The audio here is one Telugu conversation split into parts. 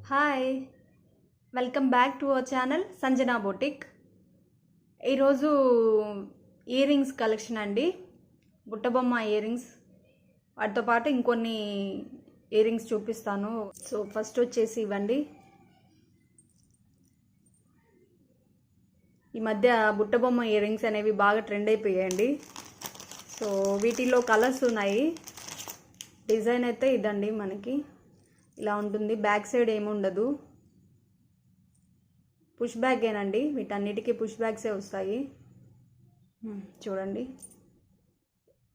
Hi, welcome back to our channel Sanjana boutique. ఈరోజు ఇయర్ రింగ్స్ కలెక్షన్ అండి. బుట్టబొమ్మ ఇయర్ రింగ్స్, వాటితో పాటు ఇంకొన్ని ఇయర్ రింగ్స్ చూపిస్తాను. సో ఫస్ట్ వచ్చేసి ఇవ్వండి. ఈ మధ్య బుట్టబొమ్మ ఇయర్ రింగ్స్ అనేవి బాగా ట్రెండ్ అయిపోయాయండి. సో వీటిలో కలర్స్ ఉన్నాయి. డిజైన్ అయితే ఇదండి, మనకి ఇలా ఉంటుంది. బ్యాక్ సైడ్ ఏముండదు, పుష్ బ్యాగేనండి. వీటన్నిటికీ పుష్ బ్యాగ్సే వస్తాయి. చూడండి,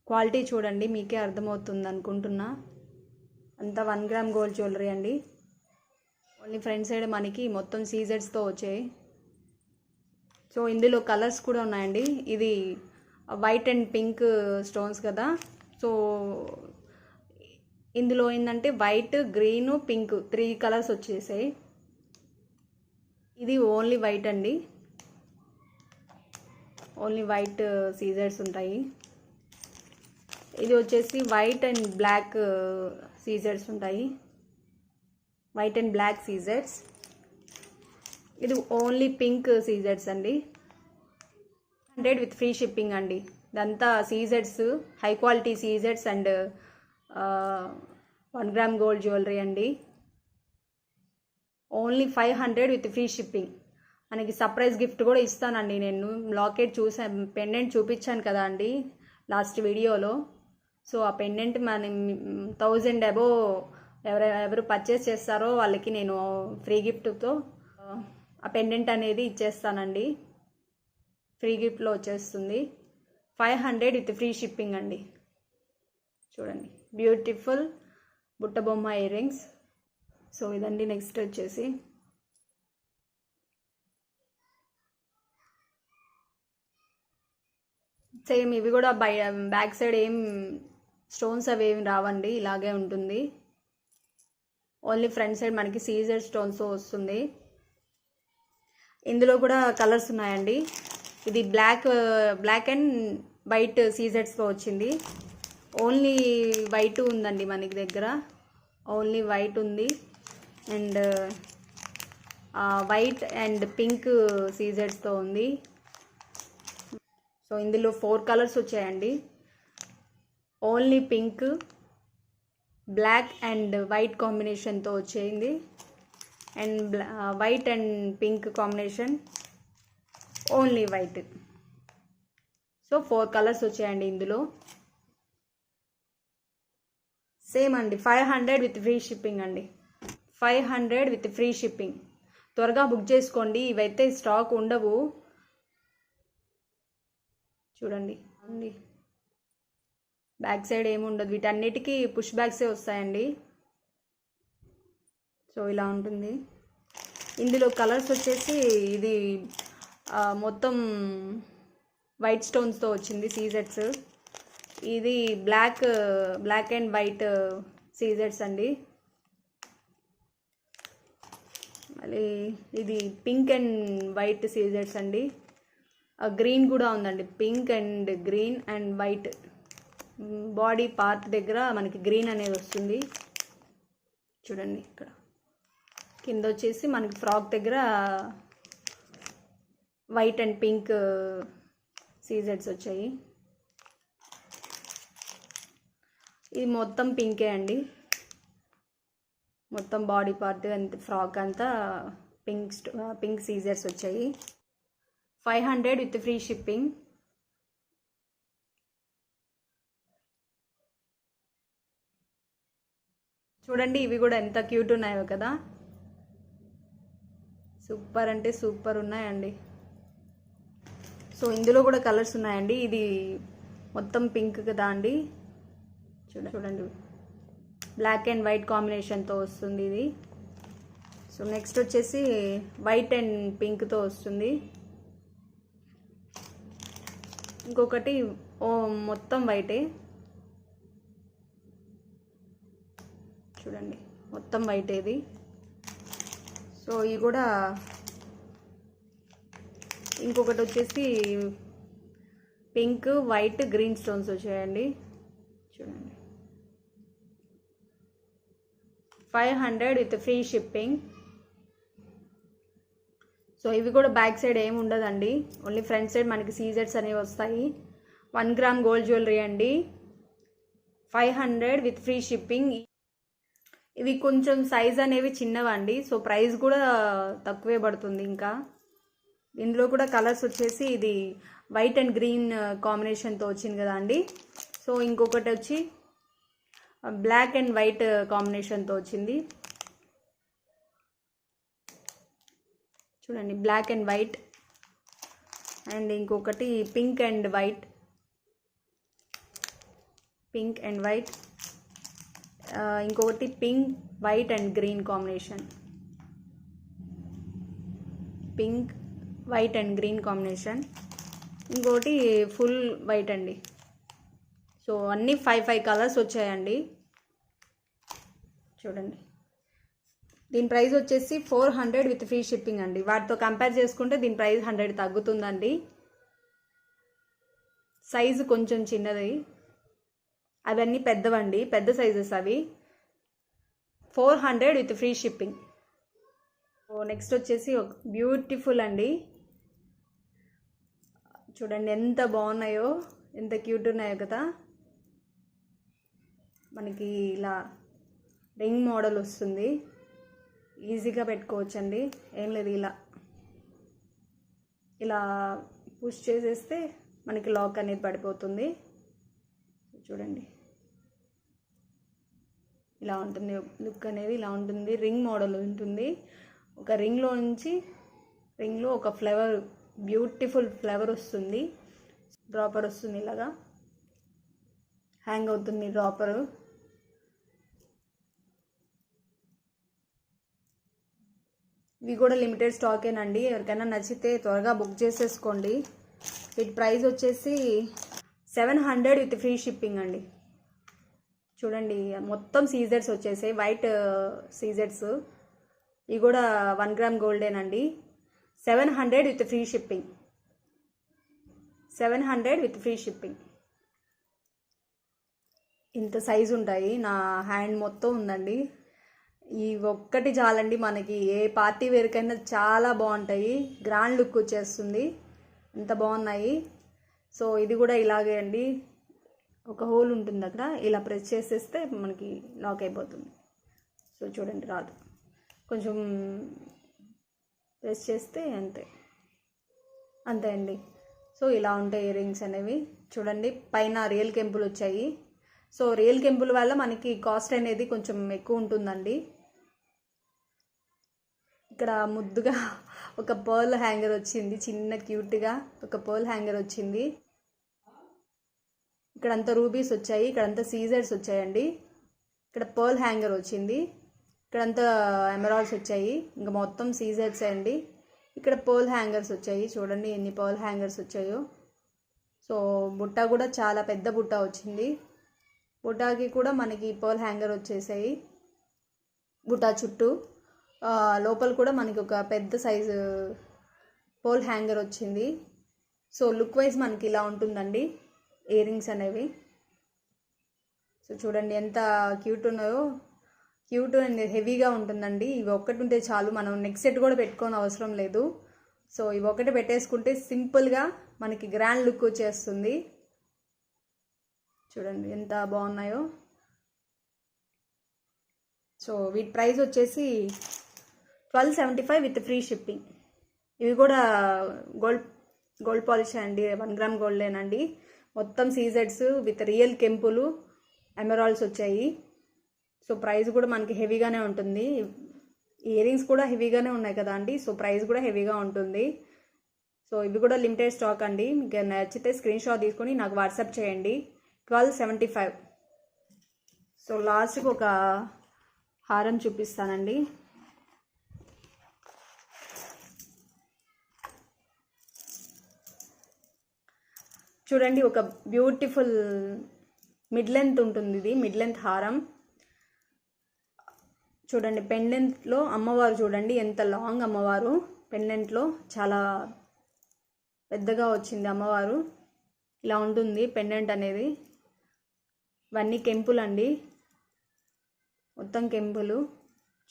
క్వాలిటీ చూడండి, మీకే అర్థమవుతుంది అనుకుంటున్నా. అంతా 1 గ్రామ్ గోల్డ్ జ్యువెలరీ అండి. ఓన్లీ ఫ్రంట్ సైడ్ మనకి మొత్తం సీజెడ్స్తో వచ్చాయి. సో ఇందులో కలర్స్ కూడా ఉన్నాయండి. ఇది వైట్ అండ్ పింక్ స్టోన్స్ కదా. సో ఇందులో ఏంటంటే వైట్, గ్రీన్, పింక్ 3 కలర్స్ వచ్చేసాయి. ఇది ఓన్లీ వైట్ అండి, ఓన్లీ వైట్ సీజర్స్ ఉంటాయి. ఇది వచ్చేసి వైట్ అండ్ బ్లాక్ సీజర్స్ ఉంటాయి, వైట్ అండ్ బ్లాక్ సీజర్స్. ఇది ఓన్లీ పింక్ సీజర్స్ అండి. 100 విత్ ఫ్రీ షిప్పింగ్ అండి. ఇదంతా సీజర్స్, హై క్వాలిటీ సీజర్స్ అండ్ 1 గ్రామ్ గోల్డ్ జ్యువెలరీ అండి. Only 500 with free shipping. మనకి సర్ప్రైజ్ గిఫ్ట్ కూడా ఇస్తానండి. నేను లాకెట్ చూసాను, పెండెంట్ చూపించాను కదా అండి లాస్ట్ వీడియోలో. సో ఆ పెండెంట్ మన 1000 అబోవ్ ఎవరు పర్చేస్ చేస్తారో వాళ్ళకి నేను ఫ్రీ గిఫ్ట్తో ఆ పెండెంట్ అనేది ఇచ్చేస్తానండి. ఫ్రీ గిఫ్ట్లో వచ్చేస్తుంది. 500 విత్ ఫ్రీ షిప్పింగ్ అండి. చూడండి, బ్యూటిఫుల్ బుట్టబొమ్మ ఇయర్ రింగ్స్. సో ఇదండి. నెక్స్ట్ వచ్చేసి సేమ్ ఇవి కూడా బ్యాక్ సైడ్ ఏం స్టోన్స్ అవి ఏమి రావండి, ఇలాగే ఉంటుంది. ఓన్లీ ఫ్రంట్ సైడ్ మనకి సీజర్ స్టోన్స్ వస్తుంది. ఇందులో కూడా కలర్స్ ఉన్నాయండి. ఇది బ్లాక్ అండ్ వైట్ సీజర్స్తో వచ్చింది. ఓన్లీ వైట్ ఉందండి మనకి దగ్గర, ఓన్లీ వైట్ ఉంది. అండ్ వైట్ అండ్ పింక్ సీజర్స్తో ఉంది. సో ఇందులో 4 కలర్స్ వచ్చాయండి. Only pink, black and white కాంబినేషన్తో వచ్చేయింది. And white and pink combination, only white. So 4 colours వచ్చాయండి ఇందులో. సేమ్ అండి, 500 విత్ ఫ్రీ షిప్పింగ్ అండి. 500 విత్ ఫ్రీ షిప్పింగ్. త్వరగా బుక్ చేసుకోండి, ఇవైతే స్టాక్ ఉండవు. చూడండి అండి, బ్యాక్ సైడ్ ఏముండదు. వీటన్నిటికీ పుష్ బ్యాగ్సే వస్తాయండి. సో ఇలా ఉంటుంది. ఇందులో కలర్స్ వచ్చేసి ఇది మొత్తం వైట్ స్టోన్స్తో వచ్చింది సీజెట్స్. ఇది బ్లాక్ అండ్ వైట్ సీజర్స్ అండి. మళ్ళీ ఇది పింక్ అండ్ వైట్ సీజర్స్ అండి. గ్రీన్ కూడా ఉందండి, pink and green and white. Body part దగ్గర మనకి గ్రీన్ అనేది వస్తుంది. చూడండి, ఇక్కడ కింద వచ్చేసి మనకి ఫ్రాక్ దగ్గర వైట్ అండ్ పింక్ సీజర్స్ వచ్చాయి. ఇది మొత్తం పింకే అండి, మొత్తం బాడీ పార్ట్ అండ్ ఫ్రాక్ అంతా పింక్ సీజర్స్ వచ్చాయి. 500 విత్ ఫ్రీ షిప్పింగ్. చూడండి, ఇవి కూడా ఎంత క్యూట్ ఉన్నాయో కదా. సూపర్ అంటే సూపర్ ఉన్నాయండి. సో ఇందులో కూడా కలర్స్ ఉన్నాయండి. ఇది మొత్తం పింక్ కదా అండి. చూడండి, బ్లాక్ అండ్ వైట్ కాంబినేషన్తో వస్తుంది ఇది. సో నెక్స్ట్ వచ్చేసి వైట్ అండ్ పింక్తో వస్తుంది. ఇంకొకటి మొత్తం వైటే. చూడండి, మొత్తం వైట్ ఇది. సో ఇవి కూడా ఇంకొకటి వచ్చేసి పింక్, వైట్, గ్రీన్ స్టోన్స్ వచ్చాయండి. చూడండి, 500 with free shipping. సో ఇవి కూడా బ్యాక్ సైడ్ ఏమి ఉండదండి, ఓన్లీ ఫ్రంట్ సైడ్ మనకి సీజెట్స్ అనేవి వస్తాయి. 1 గ్రామ్ గోల్డ్ జ్యువెలరీ అండి, 500 విత్ ఫ్రీ షిప్పింగ్. ఇవి కొంచెం సైజ్ అనేవి చిన్నవండి, సో ప్రైస్ కూడా తక్కువే పడుతుంది. ఇంకా ఇందులో కూడా కలర్స్ వచ్చేసి ఇది వైట్ అండ్ గ్రీన్ కాంబినేషన్తో వచ్చింది కదా అండి. సో ఇంకొకటి వచ్చి బ్లాక్ అండ్ వైట్ కాంబినేషన్తో వచ్చింది. చూడండి, బ్లాక్ అండ్ వైట్. అండ్ ఇంకొకటి pink and white, pink and white. ఇంకొకటి pink white and green combination, pink white and green combination. ఇంకోటి ఫుల్ వైట్ అండి. సో అన్నీ 5 కలర్స్ వచ్చాయండి. చూడండి, దీని ప్రైస్ వచ్చేసి 400 విత్ ఫ్రీ షిప్పింగ్ అండి. వాటితో కంపేర్ చేసుకుంటే దీని ప్రైస్ 100 తగ్గుతుందండి. సైజు కొంచెం చిన్నది, అవన్నీ పెద్దవండి, పెద్ద సైజెస్ అవి. 400 with free shipping. So next వచ్చేసి ఒక బ్యూటిఫుల్ అండి. చూడండి ఎంత బాగున్నాయో, ఎంత క్యూట్ ఉన్నాయో కదా. మనకి ఇలా రింగ్ మోడల్ వస్తుంది, ఈజీగా పెట్టుకోవచ్చండి. ఏం లేదు, ఇలా పుష్ చేసేస్తే మనకి లాక్ అనేది పడిపోతుంది. చూడండి, ఇలా ఉంటుంది లుక్ అనేది, ఇలా ఉంటుంది. రింగ్ మోడల్ ఉంటుంది. ఒక రింగ్లో ఒక ఫ్లవర్, బ్యూటిఫుల్ ఫ్లవర్ వస్తుంది. డ్రాపర్ వస్తుంది, ఇలాగా హ్యాంగ్ అవుతుంది డ్రాపరు. ఇవి కూడా లిమిటెడ్ స్టాకేనండి. ఎవరికైనా నచ్చితే త్వరగా బుక్ చేసేసుకోండి. వీటి ప్రైస్ వచ్చేసి 700 విత్ ఫ్రీ షిప్పింగ్ అండి. చూడండి, మొత్తం సీజెట్స్ వచ్చేసాయి, వైట్ సీజెట్స్. ఇవి కూడా 1 గ్రామ్ గోల్డేనండి. 700 with free shipping, 700 with free shipping. ఇంత సైజు ఉంటాయి, నా హ్యాండ్ మొత్తం ఉందండి. ఈ ఒక్కటి చాలండి మనకి, ఏ పార్టీ వేర్కైనా చాలా బాగుంటాయి. గ్రాండ్ లుక్ వచ్చేస్తుంది, ఎంత బాగున్నాయి. సో ఇది కూడా ఇలాగే అండి, ఒక హోల్ ఉంటుంది అక్కడ, ఇలా ప్రెస్ చేసేస్తే మనకి లాక్ అయిపోతుంది. సో చూడండి, రాదు, కొంచెం ప్రెస్ చేస్తే అంతే అండి. సో ఇలా ఉంటాయి ఇయర్ రింగ్స్ అనేవి. చూడండి, పైన రియల్ కెంపులు వచ్చాయి. సో రియల్ కెంపుల్ వల్ల మనకి కాస్ట్ అనేది కొంచెం ఎక్కువ ఉంటుందండి. ఇక్కడ ముద్దుగా ఒక పర్ల్ హ్యాంగర్ వచ్చింది, చిన్న క్యూట్గా ఒక పర్ల్ హ్యాంగర్ వచ్చింది. ఇక్కడంతా రూబీస్ వచ్చాయి, ఇక్కడంతా సీజర్స్ వచ్చాయండి. ఇక్కడ పర్ల్ హ్యాంగర్ వచ్చింది, ఇక్కడంతా ఎమరాల్డ్స్ వచ్చాయి, ఇంకా మొత్తం సీజర్స్ అండి. ఇక్కడ పర్ల్ హ్యాంగర్స్ వచ్చాయి. చూడండి ఎన్ని పర్ల్ హ్యాంగర్స్ వచ్చాయో. సో బుట్ట కూడా చాలా పెద్ద బుట్ట వచ్చింది. బుట్టాకి కూడా మనకి పర్ల్ హ్యాంగర్ వచ్చేసాయి. బుట్ట చుట్టూ లోపల కూడా మనకి ఒక పెద్ద సైజు పర్ల్ హ్యాంగర్ వచ్చింది. సో లుక్ వైజ్ మనకి ఇలా ఉంటుందండి ఇయర్ రింగ్స్ అనేవి. సో చూడండి ఎంత క్యూట్ ఉన్నాయో, క్యూట్ అండ్ హెవీగా ఉంటుందండి. ఇవి ఒక్కటి ఉంటే చాలు, మనం నెక్స్ట్ సెట్ కూడా పెట్టుకోని అవసరం లేదు. సో ఇవి ఒకటి పెట్టేసుకుంటే సింపుల్గా మనకి గ్రాండ్ లుక్ వచ్చేస్తుంది. చూడండి ఎంత బాగున్నాయో. సో వీటి ప్రైస్ వచ్చేసి 1275 విత్ ఫ్రీ షిప్పింగ్. ఇవి కూడా గోల్డ్ పాలిష్ అండి, 1 గ్రామ్ గోల్డేనండి. మొత్తం సీజెడ్స్ విత్ రియల్ కెంపులు, ఎమరాల్డ్స్ వచ్చాయి. సో ప్రైస్ కూడా మనకి హెవీగానే ఉంటుంది. ఇయర్ రింగ్స్ కూడా హెవీగానే ఉన్నాయి కదా అండి, సో ప్రైస్ కూడా హెవీగా ఉంటుంది. సో ఇవి కూడా లిమిటెడ్ స్టాక్ అండి. మీకు నచ్చితే స్క్రీన్ షాట్ తీసుకొని నాకు వాట్సాప్ చేయండి. 1275. సో లాస్ట్కి ఒక హారం చూపిస్తానండి. చూడండి, ఒక బ్యూటిఫుల్ మిడ్ లెంత్ ఉంటుంది, ఇది మిడ్ లెంత్ హారం. చూడండి, పెండెంట్లో అమ్మవారు చూడండి ఎంత లాంగ్ అమ్మవారు. పెండెంట్లో చాలా పెద్దగా వచ్చింది అమ్మవారు. ఇలా ఉంటుంది పెండెంట్ అనేది. ఇవన్నీ కెంపులు అండి, మొత్తం కెంపులు.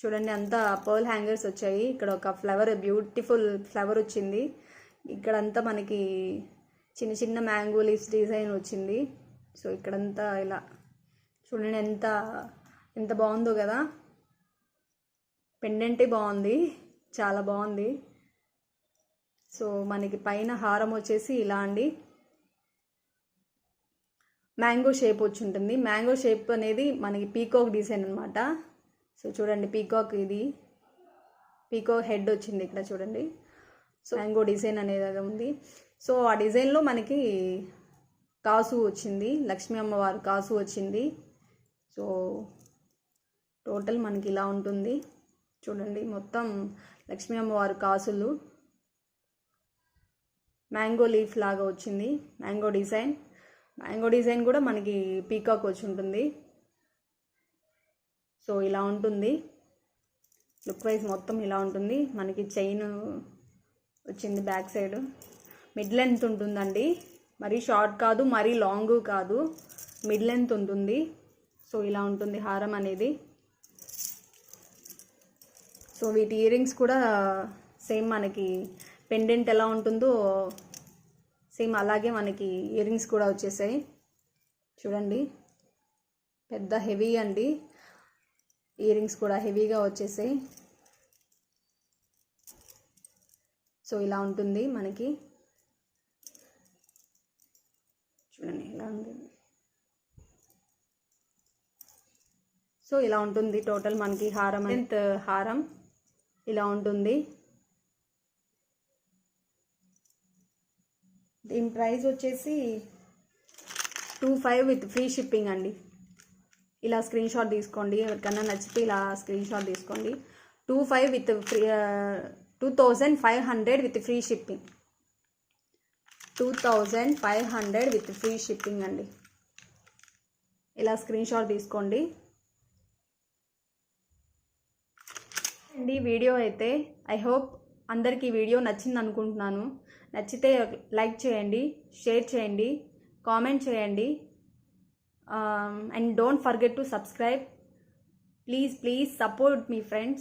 చూడండి అంతా పర్ల్ హ్యాంగర్స్ వచ్చాయి. ఇక్కడ ఒక ఫ్లవర్, బ్యూటిఫుల్ ఫ్లవర్ వచ్చింది. ఇక్కడంతా మనకి చిన్న చిన్న మ్యాంగో లీవ్స్ డిజైన్ వచ్చింది. సో ఇక్కడంతా ఇలా చూడండి ఎంత బాగుందో కదా. పెండెంటే బాగుంది, చాలా బాగుంది. సో మనకి పైన హారం వచ్చేసి ఇలా అండి, మ్యాంగో షేప్ వచ్చి ఉంటుంది. మ్యాంగో షేప్ అనేది మనకి పీకాక్ డిజైన్ అనమాట. సో చూడండి పీకాక్, ఇది పీకాక్ హెడ్ వచ్చింది ఇక్కడ చూడండి. సో మ్యాంగో డిజైన్ అనేది ఉంది. సో ఆ డిజైన్లో మనకి కాసు వచ్చింది, లక్ష్మీ అమ్మవారు కాసు వచ్చింది. సో టోటల్ మనకి ఇలా ఉంటుంది చూడండి. మొత్తం లక్ష్మీ అమ్మవారు కాసులు, మ్యాంగో లీఫ్ లాగా వచ్చింది. మ్యాంగో డిజైన్ కూడా మనకి పీకాక్ వచ్చి ఉంటుంది. సో ఇలా ఉంటుంది లుక్ వైజ్, మొత్తం ఇలా ఉంటుంది. మనకి చైన్ వచ్చింది బ్యాక్ సైడ్, మిడ్ లెంత్ ఉంటుందండి. మరీ షార్ట్ కాదు, మరీ లాంగ్ కాదు, మిడ్ లెంత్ ఉంటుంది. సో ఇలా ఉంటుంది హారం అనేది. సో వీటి ఇయర్ రింగ్స్ కూడా సేమ్ మనకి పెండెంట్ ఎలా ఉంటుందో సేమ్ అలాగే మనకి ఇయర్ రింగ్స్ కూడా వచ్చేసాయి చూడండి. పెద్ద హెవీ అండి, ఇయర్ రింగ్స్ కూడా హెవీగా వచ్చేసాయి. సో ఇలా ఉంటుంది మనకి చూడండి, ఇలా ఉంటుంది. సో ఇలా ఉంటుంది టోటల్ మనకి హారం. హారం ఇలా ఉంటుంది. దీని ప్రైస్ వచ్చేసి 25 విత్ ఫ్రీ షిప్పింగ్ అండి. ఇలా స్క్రీన్ షాట్ తీసుకోండి, ఎవరికన్నా నచ్చితే ఇలా స్క్రీన్ షాట్ తీసుకోండి. 25 with free 2500 with free shipping. 2500 with free shipping అండి. ఇలా స్క్రీన్ షాట్ తీసుకోండి అండి. వీడియో అయితే ఐ హోప్ అందరికీ వీడియో నచ్చింది అనుకుంటున్నాను. నచ్చితే లైక్ చేయండి, షేర్ చేయండి, కామెంట్ చేయండి. And don't forget to subscribe. Please support me friends.